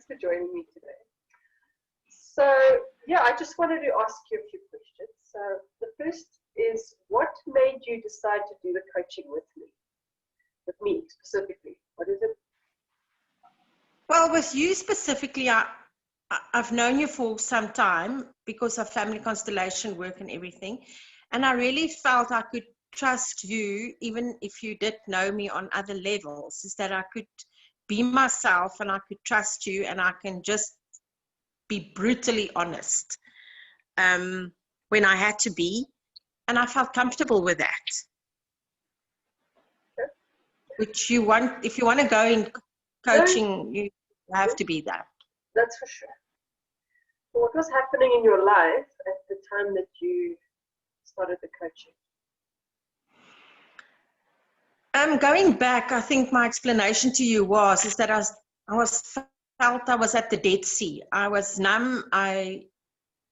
Thanks for joining me today. So, yeah, I just wanted to ask you a few questions. So, the first is, what made you decide to do the coaching with me? With me specifically? What is it? Well, with you specifically, I've known you for some time because of family constellation work and everything. And I really felt I could trust you, even if you did know me on other levels, is that I could be myself and I could trust you and I can just be brutally honest when I had to be. And I felt comfortable with that. Okay. Which you want, if you want to go in coaching, you have to be that. That's for sure. So what was happening in your life at the time that you started the coaching? Going back, I think my explanation to you is that I felt I was at the Dead Sea. I was numb. I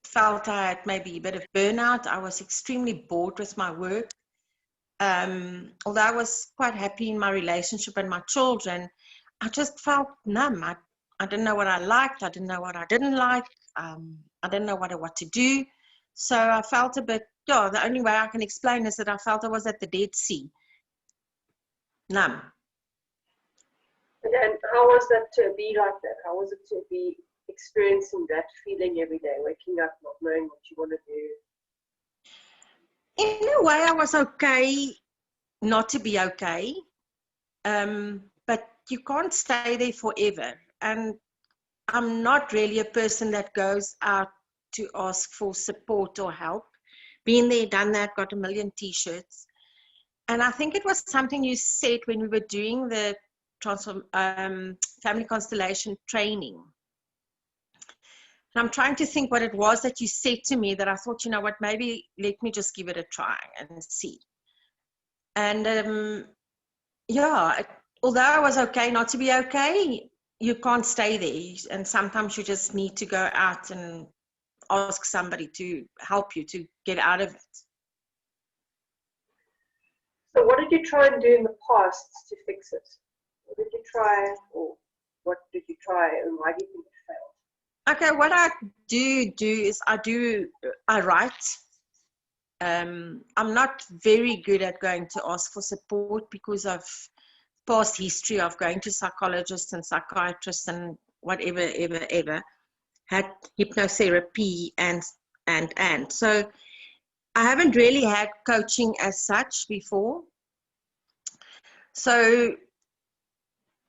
felt I had maybe a bit of burnout. I was extremely bored with my work. Although I was quite happy in my relationship and my children, I just felt numb. I didn't know what I liked. I didn't know what I didn't like. I didn't know what to do. So I felt a bit, the only way I can explain is that I felt I was at the Dead Sea. Numb. And how was that to be like that? How was it to be experiencing that feeling every day, waking up not knowing what you want to do? In a way, I was okay not to be okay, but you can't stay there forever. And I'm not really a person that goes out to ask for support or help. Been there, done that, got a million t-shirts. And I think it was something you said when we were doing the family constellation training. And I'm trying to think what it was that you said to me that I thought, you know what, maybe let me just give it a try and see. And although I was okay not to be okay, you can't stay there. And sometimes you just need to go out and ask somebody to help you to get out of it. So what did you try and do in the past to fix it? What did you try, or what did you try, and why do you think it failed? Okay, what I do is I write. I'm not very good at going to ask for support because of past history of going to psychologists and psychiatrists and whatever, ever. Had hypnotherapy and. So I haven't really had coaching as such before. So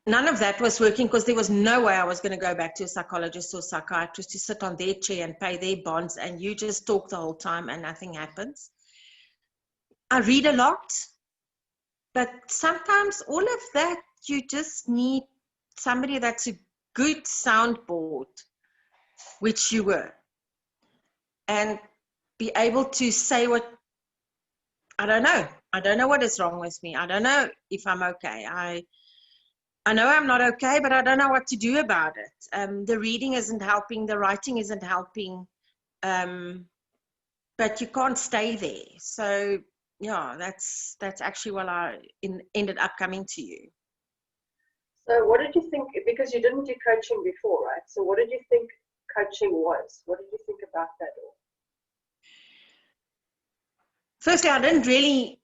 none of that was working because there was no way I was going to go back to a psychologist or psychiatrist to sit on their chair and pay their bonds and you just talk the whole time and nothing happens. I read a lot, but sometimes all of that, you just need somebody that's a good soundboard, which you were, and be able to say what, I don't know what is wrong with me. I don't know if I'm okay. I know I'm not okay, but I don't know what to do about it. The reading isn't helping, the writing isn't helping, but you can't stay there. So yeah, that's actually what I ended up coming to you. So what did you think, because you didn't do coaching before, right? So what did you think coaching was? What did you think about that all? Firstly, I didn't really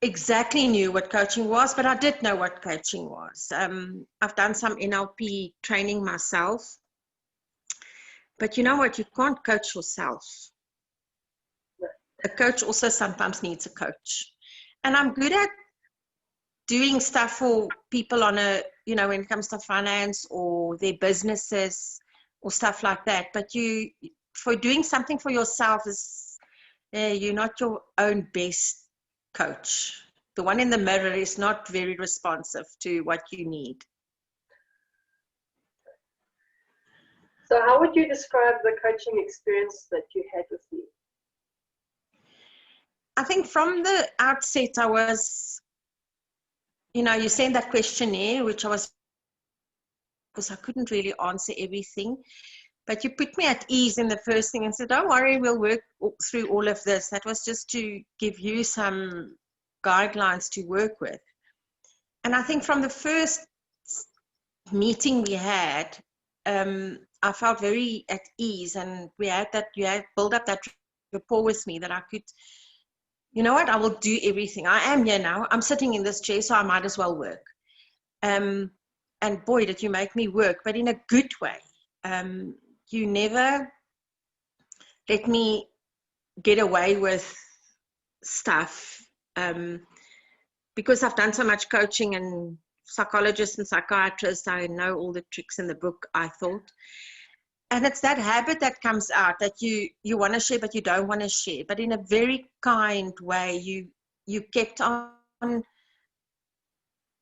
exactly knew what coaching was, but I did know what coaching was. I've done some NLP training myself, but you know what? You can't coach yourself. A coach also sometimes needs a coach. And I'm good at doing stuff for people on a, when it comes to finance or their businesses or stuff like that. But for doing something for yourself you're not your own best coach. The one in the mirror is not very responsive to what you need. So how would you describe the coaching experience that you had with me? I think from the outset, I was, you sent that questionnaire, which I was, because I couldn't really answer everything, but you put me at ease in the first thing and said, don't worry, we'll work through all of this. That was just to give you some guidelines to work with. And I think from the first meeting we had, I felt very at ease, and you had built up that rapport with me that I could, you know what, I will do everything. I am here now. I'm sitting in this chair, so I might as well work. And boy, did you make me work, but in a good way. You never let me get away with stuff, because I've done so much coaching and psychologists and psychiatrists. I know all the tricks in the book, I thought. And it's that habit that comes out that you want to share, but you don't want to share. But in a very kind way, you kept on.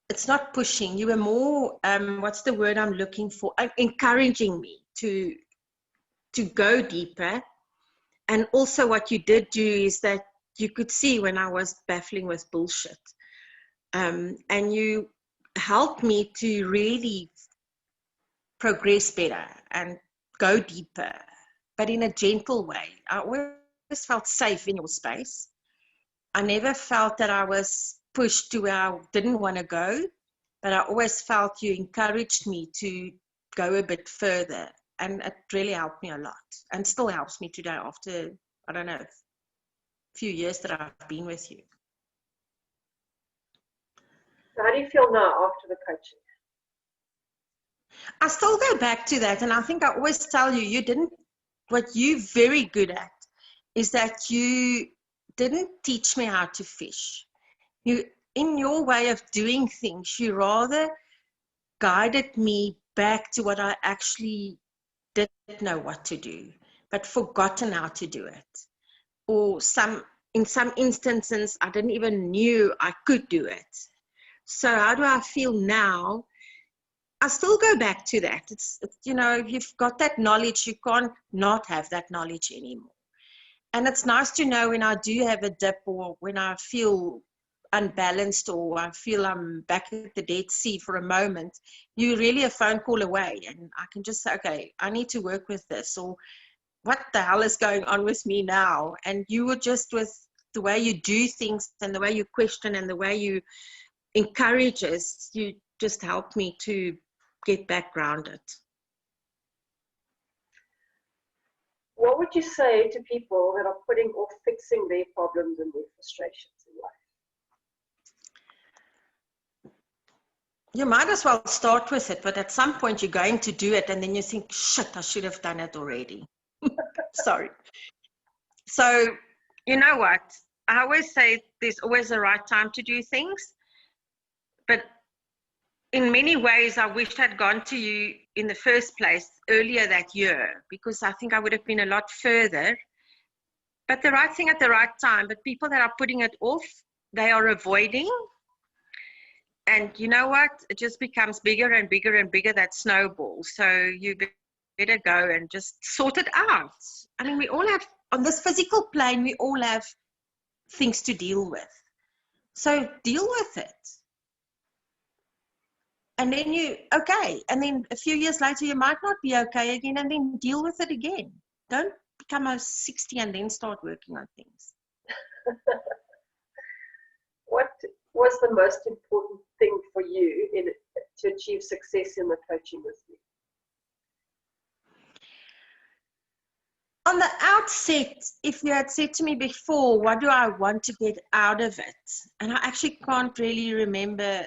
It's not pushing. You were more, what's the word I'm looking for? Encouraging me to go deeper. And also what you did do is that you could see when I was baffling with bullshit. And you helped me to really progress better and go deeper, but in a gentle way. I always felt safe in your space. I never felt that I was pushed to where I didn't want to go, but I always felt you encouraged me to go a bit further. And it really helped me a lot, and still helps me today after, I don't know, a few years that I've been with you. How do you feel now after the coaching? I still go back to that, and I think I always tell you, what you're very good at is that you didn't teach me how to fish. You, in your way of doing things, you rather guided me back to what I actually didn't know what to do, but forgotten how to do it. Or in some instances, I didn't even knew I could do it. So how do I feel now? I still go back to that. It's, you know, you've got that knowledge, you can't not have that knowledge anymore. And it's nice to know when I do have a dip, or when I feel unbalanced, or I feel I'm back at the Dead Sea for a moment, you're really a phone call away, and I can just say, okay, I need to work with this, or what the hell is going on with me now? And you were just, with the way you do things and the way you question and the way you encourage us, you just helped me to get back grounded. What would you say to people that are putting off fixing their problems and their frustrations in life? You might as well start with it, but at some point you're going to do it, and then you think, shit, I should have done it already. Sorry. So, you know what? I always say there's always a right time to do things, but in many ways, I wished I'd gone to you in the first place earlier that year, because I think I would have been a lot further. But the right thing at the right time. But people that are putting it off, they are avoiding. And you know what? It just becomes bigger and bigger and bigger, that snowball. So you better go and just sort it out. I mean, we all have, on this physical plane, we all have things to deal with. So deal with it. And then okay. And then a few years later, you might not be okay again, and then deal with it again. Don't become a 60 and then start working on things. What was the most important thing for you to achieve success in the coaching with me? On the outset, if you had said to me before, what do I want to get out of it? And I actually can't really remember.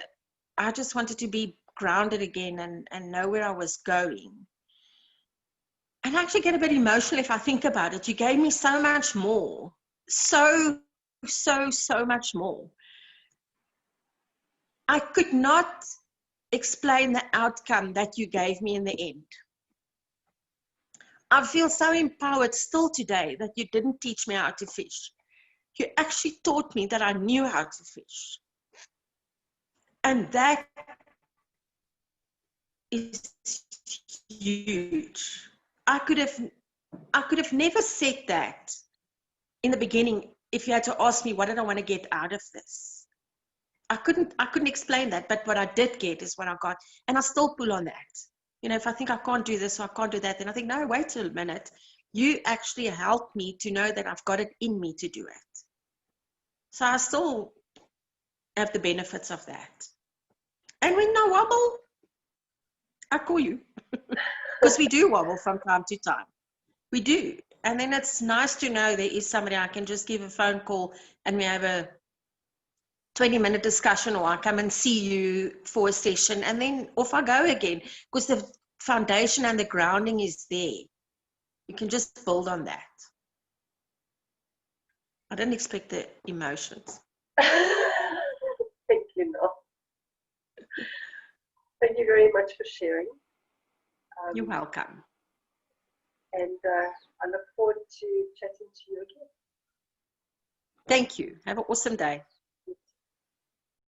I just wanted to be grounded again and know where I was going. And I actually get a bit emotional if I think about it. You gave me so much more. So much more. I could not explain the outcome that you gave me in the end. I feel so empowered still today that you didn't teach me how to fish. You actually taught me that I knew how to fish. And that is huge. I could have never said that in the beginning if you had to ask me, what did I want to get out of this? I couldn't explain that, but what I did get is what I got. And I still pull on that. You know, if I think I can't do this or I can't do that, then I think, no, wait a minute. You actually helped me to know that I've got it in me to do it. So I still have the benefits of that. And when I wobble, I call you. Because we do wobble from time to time. We do. And then it's nice to know there is somebody I can just give a phone call and we have a 20-minute discussion, or I come and see you for a session and then off I go again, because the foundation and the grounding is there. You can just build on that. I didn't expect the emotions. Thank you, Nell. Thank you very much for sharing. You're welcome. And I look forward to chatting to you again. Thank you. Have an awesome day.